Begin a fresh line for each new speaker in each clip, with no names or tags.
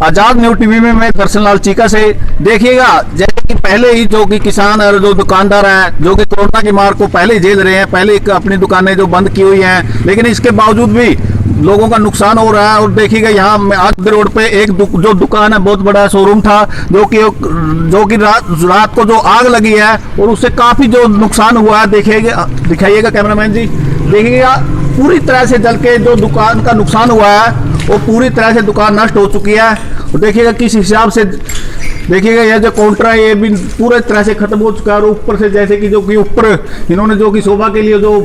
आजाद news TV में मैं दर्शन लाल Chica से। देखिएगा जैसे कि पहले ही जो कि किसान और जो दुकानदार हैं जो कि कोरोना की मार को पहले ही झेल रहे हैं, पहले अपनी दुकानें जो बंद की हुई हैं, लेकिन इसके बावजूद भी लोगों का नुकसान हो रहा है। और देखिएगा यहाँ आज रोड पे एक जो दुकान है, बहुत बड़ा शोरूम था, जो कि रात को जो आग लगी है और उससे काफी जो नुकसान हुआ है। देखिएगा, दिखाइएगा कैमरामैन जी, देखिएगा पूरी तरह से जल के जो दुकान का नुकसान हुआ है वो पूरी तरह से दुकान नष्ट हो चुकी है। और देखिएगा किस हिसाब से, देखिएगा यह जो काउंटर है ये भी पूरे तरह से खत्म हो चुका है। और ऊपर से जैसे कि जो कि ऊपर इन्होंने जो कि शोभा के लिए जो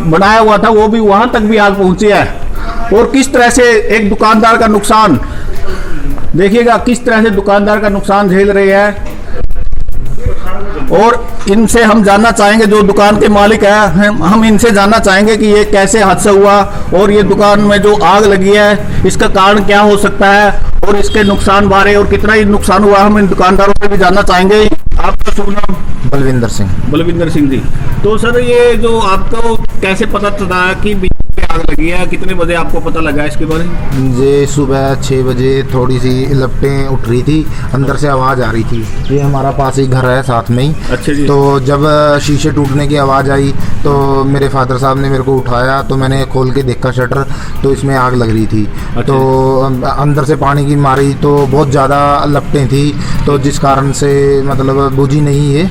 बनाया हुआ था वो भी वहां तक भी आग पहुंची है। और किस तरह से एक दुकानदार का नुकसान, देखिएगा किस तरह से दुकानदार का नुकसान झेल रहे हैं। और इनसे हम जानना चाहेंगे, जो दुकान के मालिक है, हम इनसे जानना चाहेंगे कि ये कैसे हादसा हुआ और ये दुकान में जो आग लगी है इसका कारण क्या हो सकता है और इसके नुकसान बारे और कितना ही नुकसान हुआ हम इन दुकानदारों से भी जानना चाहेंगे। आपका शुभ नाम?
बलविंदर सिंह।
बलविंदर सिंह जी, तो सर ये जो आपको कैसे पता चला कि आग लगी है, कितने बजे आपको पता लगा इसके बारे में?
ये सुबह 6 बजे थोड़ी सी लपटें उठ रही थी, अंदर से आवाज़ आ रही थी। ये हमारा पास ही घर है साथ में ही।
अच्छा जी।
तो जब शीशे टूटने की आवाज़ आई तो मेरे फादर साहब ने मेरे को उठाया, तो मैंने खोल के देखा शटर, तो इसमें आग लग रही थी।
अच्छा।
तो अंदर से पानी की मारी तो बहुत ज़्यादा लपटें थी, तो जिस कारण से मतलब बुझी नहीं है,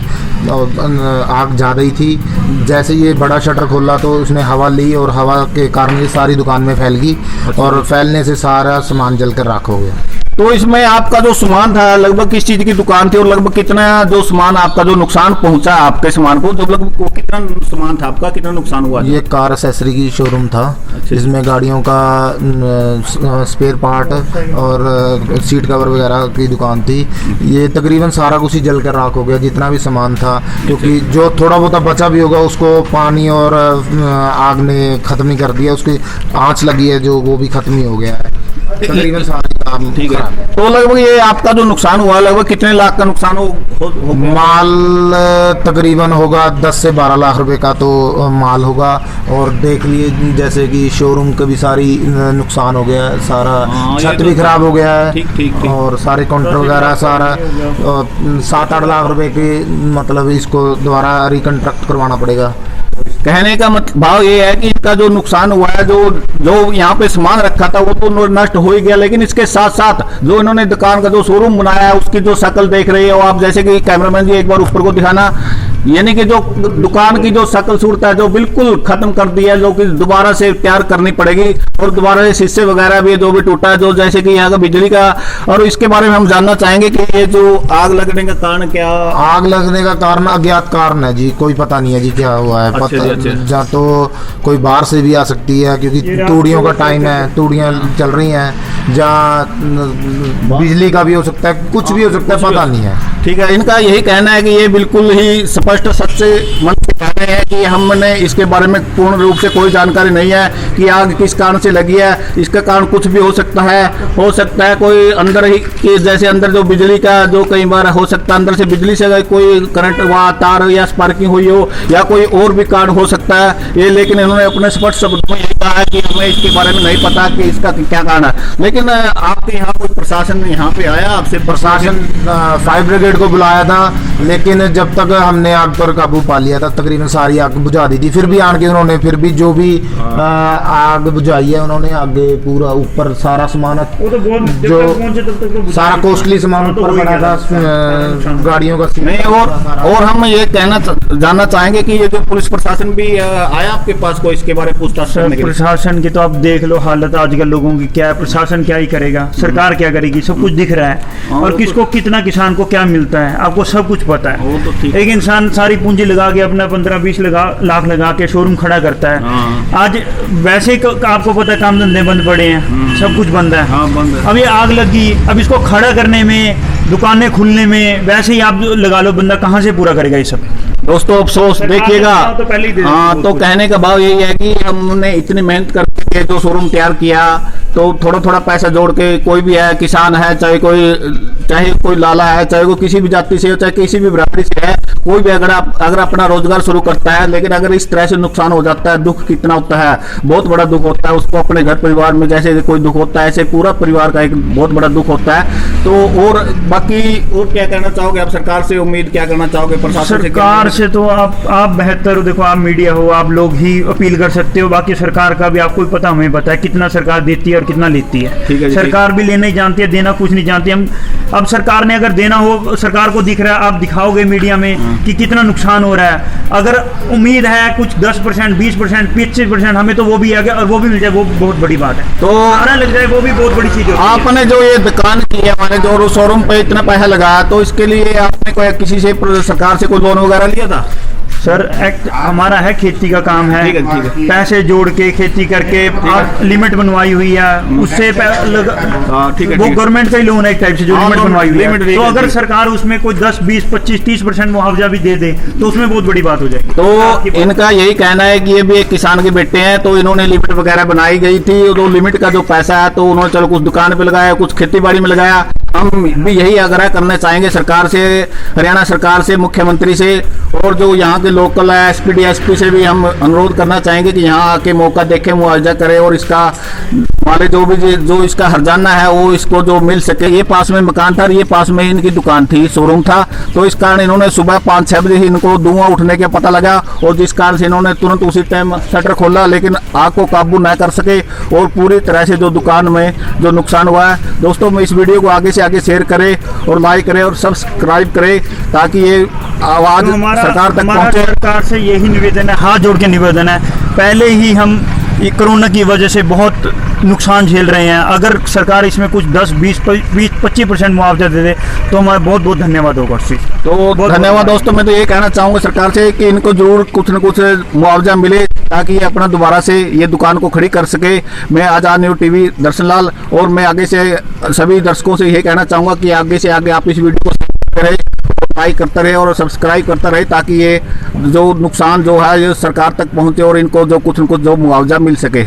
आग ज़्यादा ही थी। जैसे ये बड़ा शटर खोला तो उसने हवा ली और हवा के कारण ये सारी दुकान में फैल गई।
अच्छा।
और फैलने से सारा सामान जलकर राख हो गया।
तो इसमें आपका जो सामान था लगभग किस चीज की दुकान थी और लगभग कितना जो सामान आपका जो नुकसान पहुंचा आपके सामान को, जो लगभग कितना सामान था आपका, कितना नुकसान हुआ?
ये कार एक्सेसरी की शोरूम था।
अच्छा।
इसमें गाड़ियों का स्पेयर पार्ट और सीट कवर वगैरह की दुकान थी। ये तकरीबन सारा कुछ ही जल कर राख हो गया, जितना भी सामान था, क्योंकि जो थोड़ा बहुत बचा भी होगा उसको पानी और आग ने खत्म नहीं कर दिया। उसकी आँच लगी है जो वो भी खत्म ही हो गया है तकरीबन सारे काम।
ठीक है, तो लगभग ये आपका जो नुकसान हुआ लगभग कितने लाख का नुकसान हो
माल तकरीबन होगा 10 से 12 लाख रुपए का तो माल होगा। और देख लिए जैसे कि शोरूम का भी सारी नुकसान हो गया, सारा छत भी खराब हो गया है।
ठीक।
और सारे काउंटर वगैरह सारा 7-8 लाख रुपए के मतलब इसको दोबारा रिकंस्ट्रक्ट करवाना पड़ेगा।
कहने का भाव ये है कि इसका जो नुकसान हुआ है, जो यहाँ पे सामान रखा था वो तो नष्ट हो ही गया, लेकिन इसके साथ साथ जो इन्होंने दुकान का जो शोरूम बनाया है उसकी जो शक्ल देख रही हो आप, जैसे कि कैमरामैन जी एक बार ऊपर को दिखाना, यानी कि जो दुकान की जो शक्ल सूरत है जो बिल्कुल खत्म कर दी है, जो कि दोबारा से तैयार करनी पड़ेगी। और दोबारा से शीशे वगैरह भी जो भी टूटा है, जो जैसे कि यहाँ का बिजली का। और इसके बारे में हम जानना चाहेंगे कि ये जो आग लगने का कारण क्या?
आग लगने का कारण अज्ञात कारण है जी, कोई पता नहीं है जी क्या हुआ है।
अच्छा।
या तो कोई बाहर से भी आ सकती है क्योंकि तूड़ियों का टाइम है, तूड़ियां चल रही हैं, या बिजली का भी हो सकता है, कुछ भी हो सकता है, पता नहीं है।
ठीक है, इनका यही कहना है कि ये बिल्कुल ही स्पष्ट सच्चे मन से कह रहे हैं कि हमने इसके बारे में पूर्ण रूप से कोई जानकारी नहीं है कि आग किस कारण से लगी है। इसका कारण कुछ भी हो सकता है कोई अंदर ही कि जैसे अंदर जो बिजली का जो कई बार हो सकता है अंदर से बिजली से कोई करंट वहाँ तार या स्पार्किंग हुई हो, या कोई और भी कारण हो सकता है ये। लेकिन इन्होंने अपने स्पष्ट शब्दों में यही कहा है कि हमें इसके बारे में नहीं पता कि इसका क्या कारण है। लेकिन आपके यहाँ कोई प्रशासन यहाँ पे आया आपसे?
प्रशासन फायर ब्रिगेड को बुलाया था, लेकिन जब तक हमने आग पर काबू पा लिया था तकरीबन सारी आग बुझा दी थी। फिर भी आन के उन्होंने फिर भी जो भी आग बुझाई है उन्होंने आगे पूरा ऊपर सारा सामान जो सारा कॉस्टली सामान ऊपर पड़ा था, गाड़ियों का
नहीं। और हम ये जानना चाहेंगे कि ये जो पुलिस प्रशासन भी आया आपके पास को इसके बारे में पूछताछ करने के लिए?
प्रशासन की तो आप देख लो हालत आजकल लोगों की क्या है, प्रशासन क्या ही करेगा, सरकार क्या करेगी, सब कुछ दिख रहा है। और किसको कितना किसान को क्या मिलता है आपको सब कुछ पता है। एक इंसान सारी पूंजी लगा के अपना 15-20 लाख लगा के शोरूम खड़ा करता है। आज वैसे आपको पता है काम धंधे बंद पड़े हैं, सब कुछ बंद है। अब ये आग लगी, अब इसको खड़ा करने में, दुकानें खुलने में, वैसे ही आप लगा लो बंदा कहाँ से पूरा करेगा ये सब।
दोस्तों अफसोस देखिएगा। तो कहने का भाव यही है कि हमने इतनी मेहनत करके जो शोरूम तैयार किया तो थोड़ा थोड़ा पैसा जोड़ के कोई भी है, किसान है, चाहे कोई लाला है, चाहे वो किसी भी जाति से हो, चाहे किसी भी बरादरी से है, कोई भी अगर अपना रोजगार शुरू करता है, लेकिन अगर इस तरह से नुकसान हो जाता है, दुख कितना होता है, बहुत बड़ा दुख होता है उसको। अपने घर परिवार में जैसे कोई दुख होता है, ऐसे पूरा परिवार का एक बहुत बड़ा दुख होता है। तो और बाकी और क्या कहना चाहोगे आप सरकार से, उम्मीद क्या करना चाहोगे प्रशासन से?
सरकार से तो आप बेहतर हो, देखो आप मीडिया हो, आप लोग ही अपील कर सकते हो। बाकी सरकार का भी आपको पता, हमें पता है कितना सरकार देती है और कितना लेती है।
ठीक है जी,
सरकार भी लेना ही जानती है, देना कुछ नहीं जानती। हम अब सरकार ने अगर देना हो, सरकार को दिख रहा है, आप दिखाओगे मीडिया में कि कितना नुकसान हो रहा है। अगर उम्मीद है कुछ 10%, 20%, 25%, हमें तो वो भी आ गया और वो भी मिल जाए, वो बहुत बड़ी बात है।
तो
आना लग जाए, वो भी बहुत बड़ी चीज होती है।
आपने जो ये दुकान की है, हमारे जो शोरूम पे इतना पैसा लगाया, तो इसके लिए आपने कोई किसी से सरकार से कोई लोन वगैरह लिया था?
सर हमारा है खेती का काम है,
ठीक है।
पैसे जोड़ के खेती करके आप लिमिट बनवाई हुई है, उससे
ठीक है,
वो गवर्नमेंट का ही लोन है एक टाइप से, जो
हाँ,
लिमिट बनवाई हुई
लिमिट
है।
भी
तो
है,
अगर
ठीक।
सरकार उसमें कोई 10, 20, 25, 30% मुआवजा भी दे दे तो उसमें बहुत बड़ी बात हो जाएगी।
तो इनका यही कहना है कि ये भी एक किसान के बेटे हैं, तो इन्होंने लिमिट वगैरह बनाई गई थी, तो लिमिट का जो पैसा है तो उन्होंने चलो कुछ दुकान पे लगाया, कुछ खेती बाड़ी में लगाया। हम भी यही आग्रह करना चाहेंगे सरकार से, हरियाणा सरकार से, मुख्यमंत्री से, और जो यहाँ के लोकल है एसपी डीएसपी से भी हम अनुरोध करना चाहेंगे कि यहाँ आके मौका देखें, मुआवजा करें और इसका वाले जो इसका हर्जाना है वो इसको जो मिल सके। ये पास में मकान था, ये पास में इनकी दुकान थी, शोरूम था, तो इस कारण इन्होंने सुबह 5-6 बजे ही इनको धुआं उठने का पता लगा और जिस कारण से इन्होंने तुरंत उसी टाइम शटर खोला, लेकिन आग को काबू न कर सके और पूरी तरह से जो दुकान में जो नुकसान हुआ है। दोस्तों, मैं इस वीडियो को आगे से आगे शेयर करें और लाइक करें और सब्सक्राइब करें ताकि ये आवाज
तो
सरकार तक पहुंचे।
सरकार से यही निवेदन है, हाथ जोड़ के निवेदन है। पहले ही हम ये कोरोना की वजह से बहुत नुकसान झेल रहे हैं, अगर सरकार इसमें कुछ 10, 20, 25% मुआवजा दे दे तो हमारा बहुत बहुत धन्यवाद होगा।
तो धन्यवाद दोस्तों, मैं तो ये कहना चाहूँगा सरकार से कि इनको जरूर कुछ न कुछ मुआवजा मिले ताकि ये अपना दोबारा से ये दुकान को खड़ी कर सके। मैं आजाद न्यूज़ टीवी दर्शन लाल, और मैं आगे से सभी दर्शकों से ये कहना चाहूँगा कि आगे से आगे आप इस वीडियो को रहे, लाइक करते रहे और सब्सक्राइब करता रहे ताकि ये जो नुकसान जो है ये सरकार तक पहुँचे और इनको जो कुछ न कुछ जो मुआवजा मिल सके।